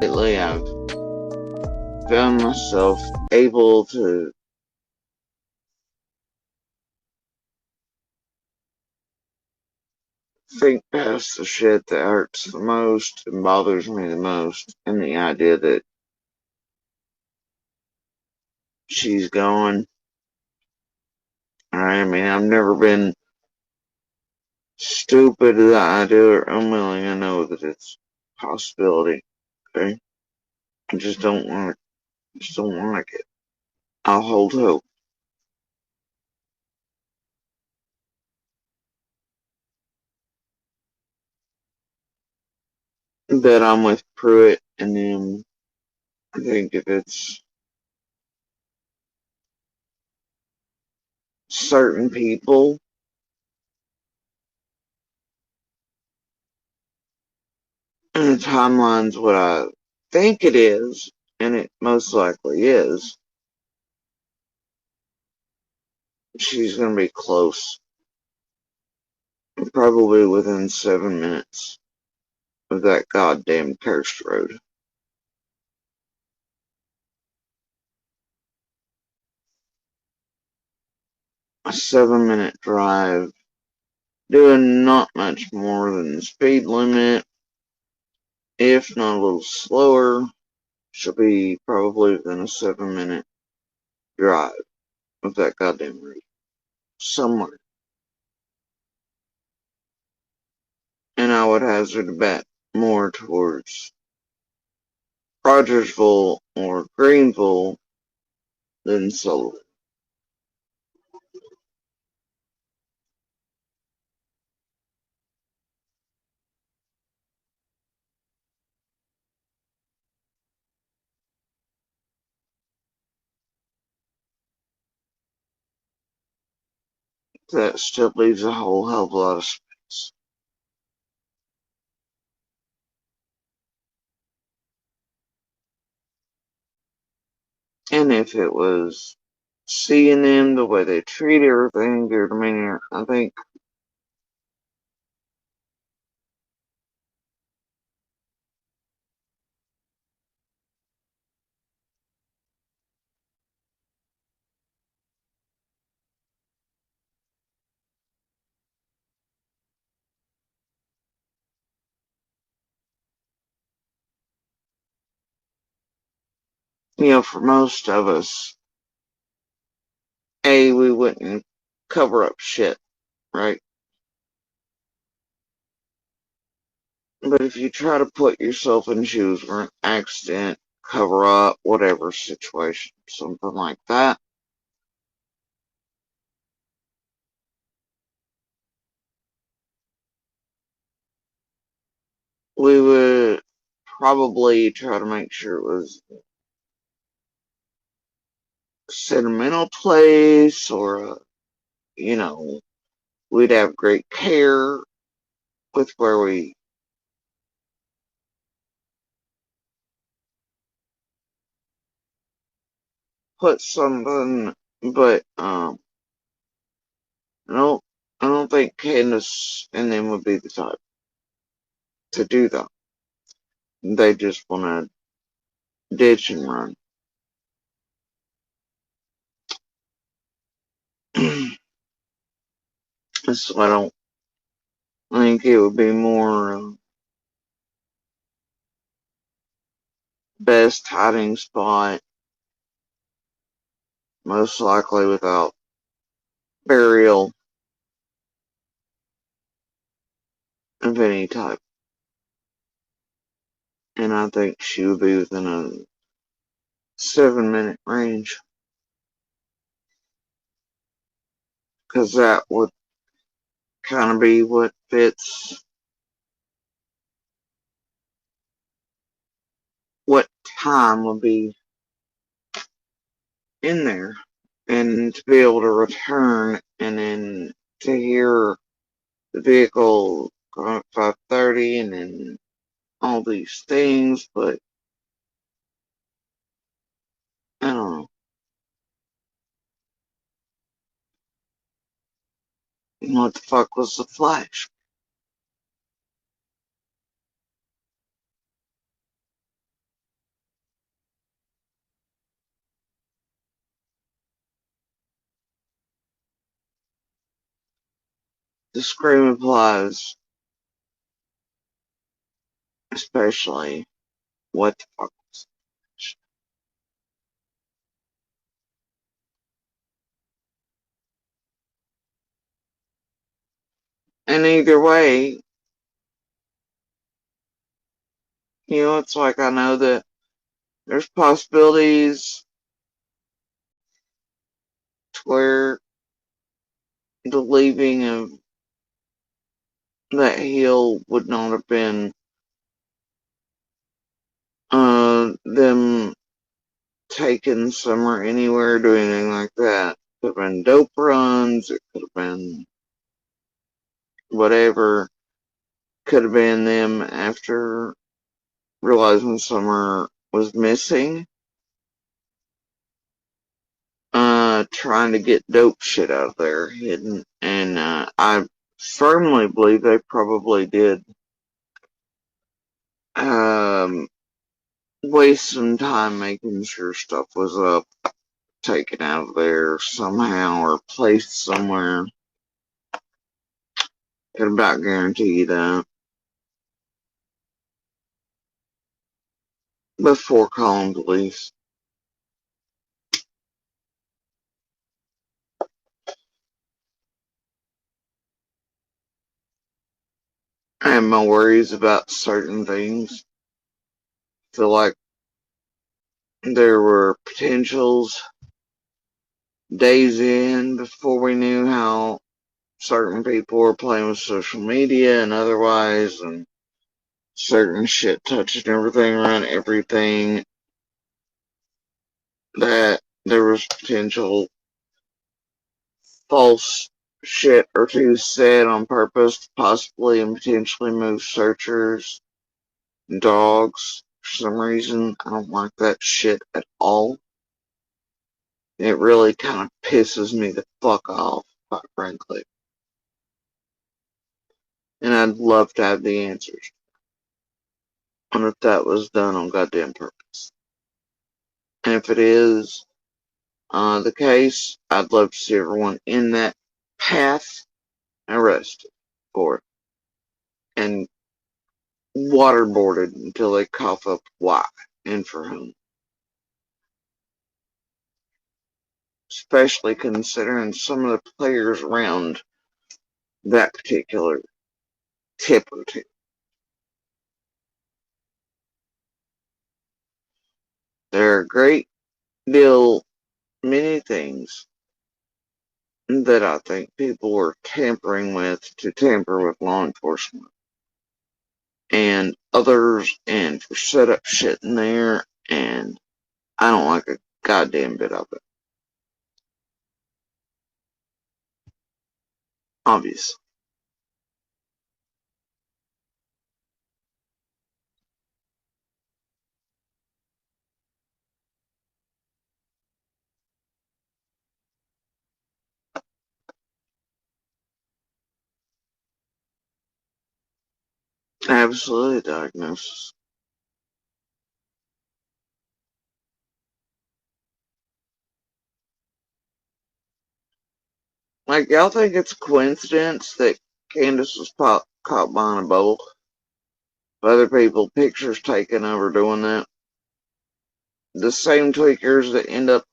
lately I've found myself able to think past the shit that hurts the most and bothers me the most, and the idea that she's gone. I mean, I've never been stupid at the idea or unwilling. I know that it's a possibility. Okay, I just don't want it. Just don't like it. I'll hold hope that I'm with Pruitt, and then I think if it's certain people, and the timeline's what I think it is, and it most likely is, she's gonna be close. Probably within 7 minutes of that goddamn cursed road. A 7 minute drive, doing not much more than the speed limit, if not a little slower. She'll be probably within a 7 minute drive of that goddamn road. Somewhere. And I would hazard a bet more towards Rogersville or Greenville than Sullivan. That still leaves a whole hell of a lot of space. And if it was seeing them, the way they treat everything, their demeanor, I think, for most of us, we wouldn't cover up shit, right? But if you try to put yourself in shoes for an accident, cover up, whatever situation, something like that, we would probably try to make sure it was a sentimental place or, you know, we'd have great care with where we put something, but I don't I don't think Candace and them would be the type to do that. They just want to ditch and run. So I don't think it would be more best hiding spot, most likely without burial of any type. And I think she would be within a 7 minute range. Because that would kind of be what fits what time would be in there. And to be able to return and then to hear the vehicle going at 5:30 and then all these things, but I don't know. What the fuck was the flash? the scream applies, especially what the fuck was it? And either way, it's like I know that there's possibilities to where the leaving of that hill would not have been them taking Summer anywhere, doing anything like that. Could have been dope runs, it could have been whatever, could have been them after realizing Summer was missing, trying to get dope shit out of there hidden. And I firmly believe they probably did um, waste some time making sure stuff was up, taken out of there somehow, or placed somewhere. Can about guarantee you that. Before calling police. I have my worries about certain things. Feel like there were potentials days in before we knew how certain people were playing with social media and otherwise, and certain shit touching everything around everything, that there was potential false shit or two said on purpose to possibly and potentially move searchers, dogs. For some reason, I don't like that shit at all. It really kind of pisses me the fuck off, quite frankly. And I'd love to have the answers on if that was done on goddamn purpose. And if it is the case, I'd love to see everyone in that path arrested for it and waterboarded until they cough up why and for whom. Especially considering some of the players around that particular tip or two. There are a great deal, many things that I think people were tampering with to tamper with law enforcement. And others, and for set up shit in there, and I don't like a goddamn bit of it. Obvious. Absolutely diagnosis. Like, y'all think it's a coincidence that Candace was caught behind a bubble? Other people, pictures taken of her doing that. The same tweakers that end up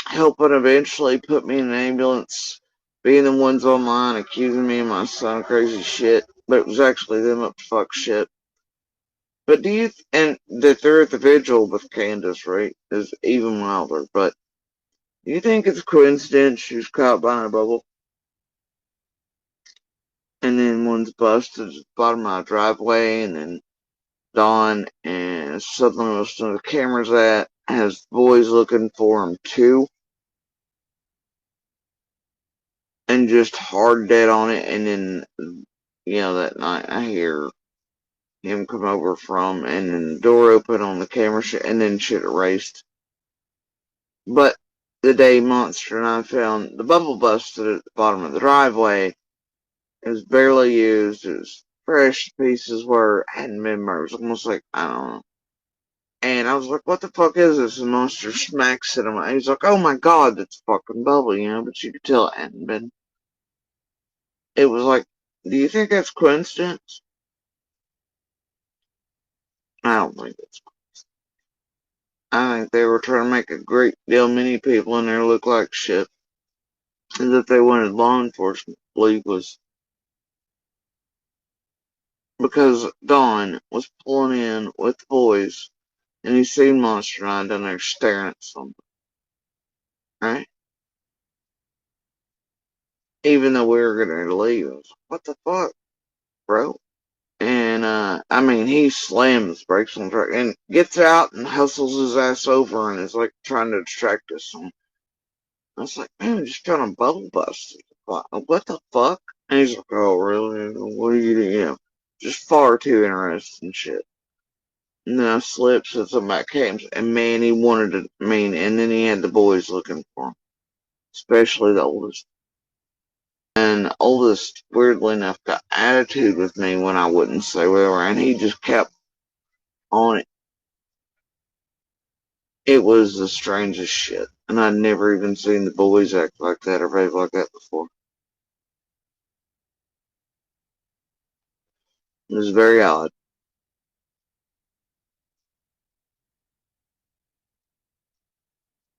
helping eventually put me in an ambulance, being the ones online accusing me of my son of crazy shit, but it was actually them up to fuck shit. But do you, and that they're at the vigil with Candace, right, is even wilder, but do you think it's a coincidence she was caught behind a bubble? And then one's busted at the bottom of my driveway, and then Dawn and suddenly most of the cameras at has boys looking for him too, and just hard dead on it. And then that night I hear him come over from, and then the door open on the camera and then shit erased. But the day Monster and I found the bubble busted at the bottom of the driveway, it was barely used. It was fresh pieces where it hadn't been moved. It was almost like, I don't know. And I was like, what the fuck is this? And Monster smacks it. He's like, oh my god, that's fucking bubble, but you could tell it hadn't been. it was like, do you think that's coincidence? I don't think it's. I think they were trying to make a great deal many people in there look like shit. And that they wanted law enforcement to believe was because Don was pulling in with the boys and he seen Monster and I down there staring at something, right? Even though we were going to leave, I was like, what the fuck, bro? And, I mean, he slams brakes on the truck and gets out and hustles his ass over and is like trying to distract us. And I was like, man, I'm just trying to bubble bust. What the fuck? And he's like, oh, really? What are you doing? You know, just far too interested in shit. And then I slipped, so somebody came, and man, he wanted to, and then he had the boys looking for him, especially the oldest. And the oldest, weirdly enough, got attitude with me when I wouldn't say whatever, and he just kept on it. It was the strangest shit, and I'd never even seen the boys act like that or behave like that before. It was very odd.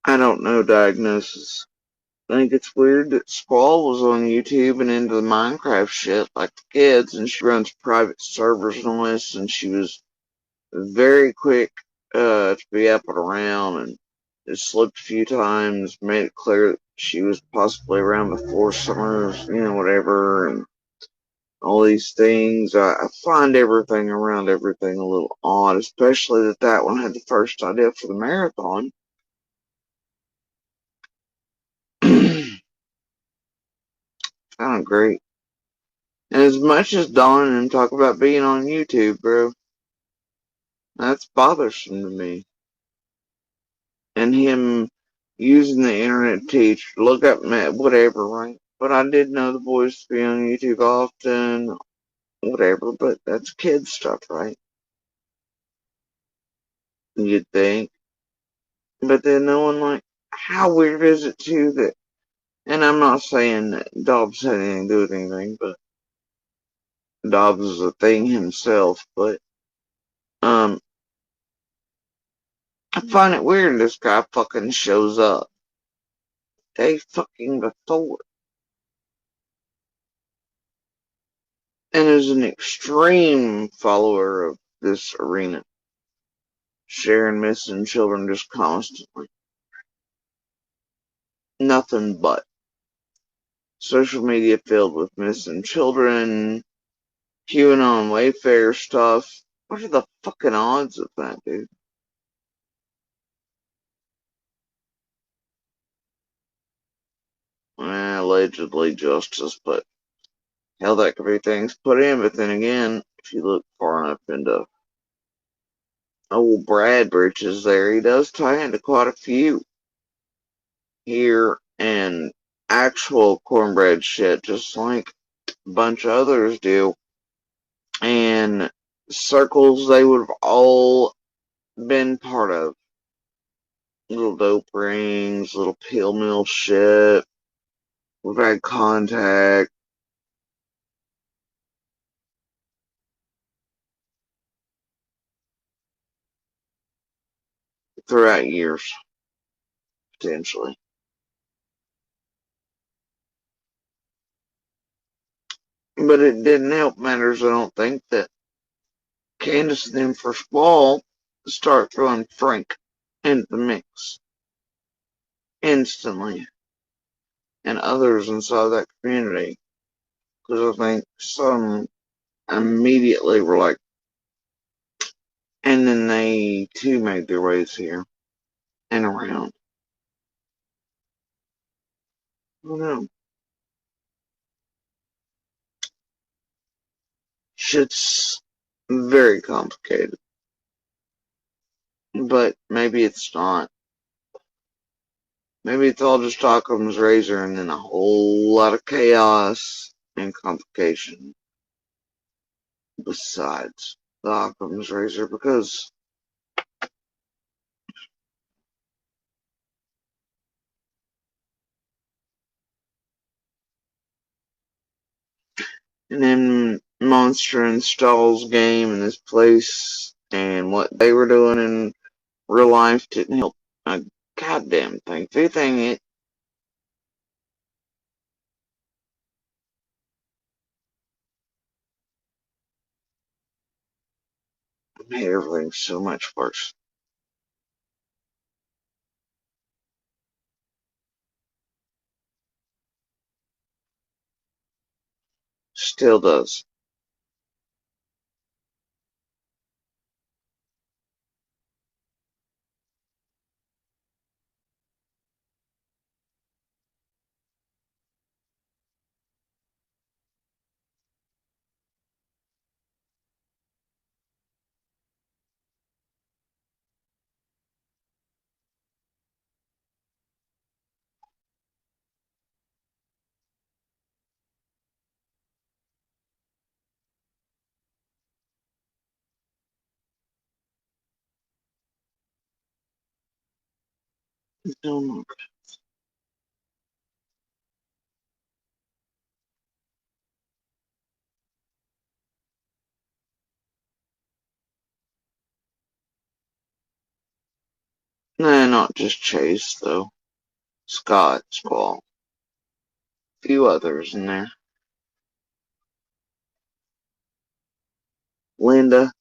I don't know diagnosis. I think it's weird that Squall was on YouTube and into the Minecraft shit like the kids, and she runs private servers and all this, and she was very quick to be up and around, and just slipped a few times, made it clear that she was possibly around before Summers, you know, whatever, and all these things. I find everything around everything a little odd, especially that that one had the first idea for the marathon. Kind of great. And as much as Don and him talk about being on YouTube, bro, that's bothersome to me. And him using the internet to teach, look up, whatever, right? But I did know the boys to be on YouTube often, whatever, but that's kid stuff, right? You'd think. But then knowing, like, how weird is it, too, that, and I'm not saying that Dobbs had anything to do with anything, but Dobbs is a thing himself, but, I find it weird this guy fucking shows up day fucking before and is an extreme follower of this arena, sharing missing children just constantly. Nothing but social media filled with missing children, QAnon Wayfair stuff. What are the fucking odds of that, dude? Allegedly justice, but hell, that could be things put in. But then again, if you look far enough into old Brad Bridges there, he does tie into quite a few here and actual cornbread shit, just like a bunch of others do. And circles they would have all been part of. Little dope rings, little pill mill shit. We've had contact throughout years, potentially. But it didn't help matters, I don't think, that Candace and them for Squall start throwing Frank into the mix instantly, and others inside that community. Because I think some immediately were like, and then they too made their ways here and around. I don't know. Shit's very complicated. But maybe it's not. Maybe it's all just Occam's razor and then a whole lot of chaos and complication besides the Occam's razor, because And then Monster installs game in this place, and what they were doing in real life didn't help a goddamn thing. If anything, it made everything so much worse. Still does. No, nah, not just Chase, though. Scott, Squall, a few others in there. Linda,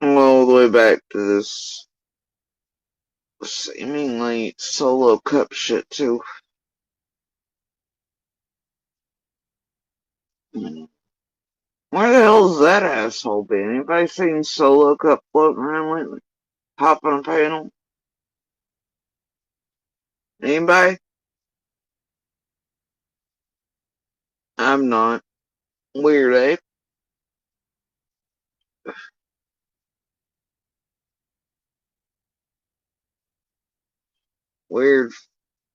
all the way back to this seemingly solo cup shit, too. Where the hell's that asshole been? Anybody seen Solo Cup floating around lately? Hopping a panel? Anybody? I'm not. Weird, eh? Weird.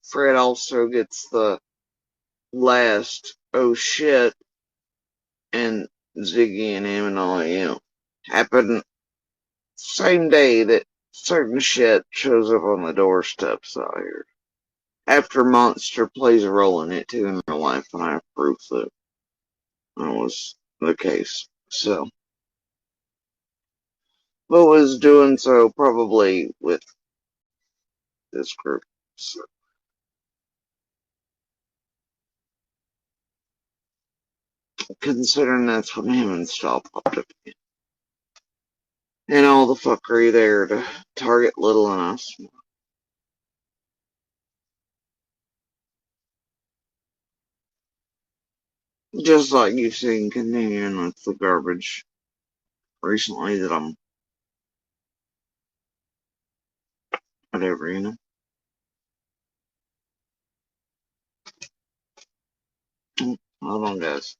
Fred also gets the last oh shit, and Ziggy and him and all, happened same day that certain shit shows up on the doorsteps out here. After Monster plays a role in it too in real life, and I have proof that was the case. So, but was doing so probably with this group. So, considering that's when him and Stahl popped up again. And all the fuckery there to target Little and us. Just like you've seen continuing with the garbage recently that I'm whatever. Hold on, guys.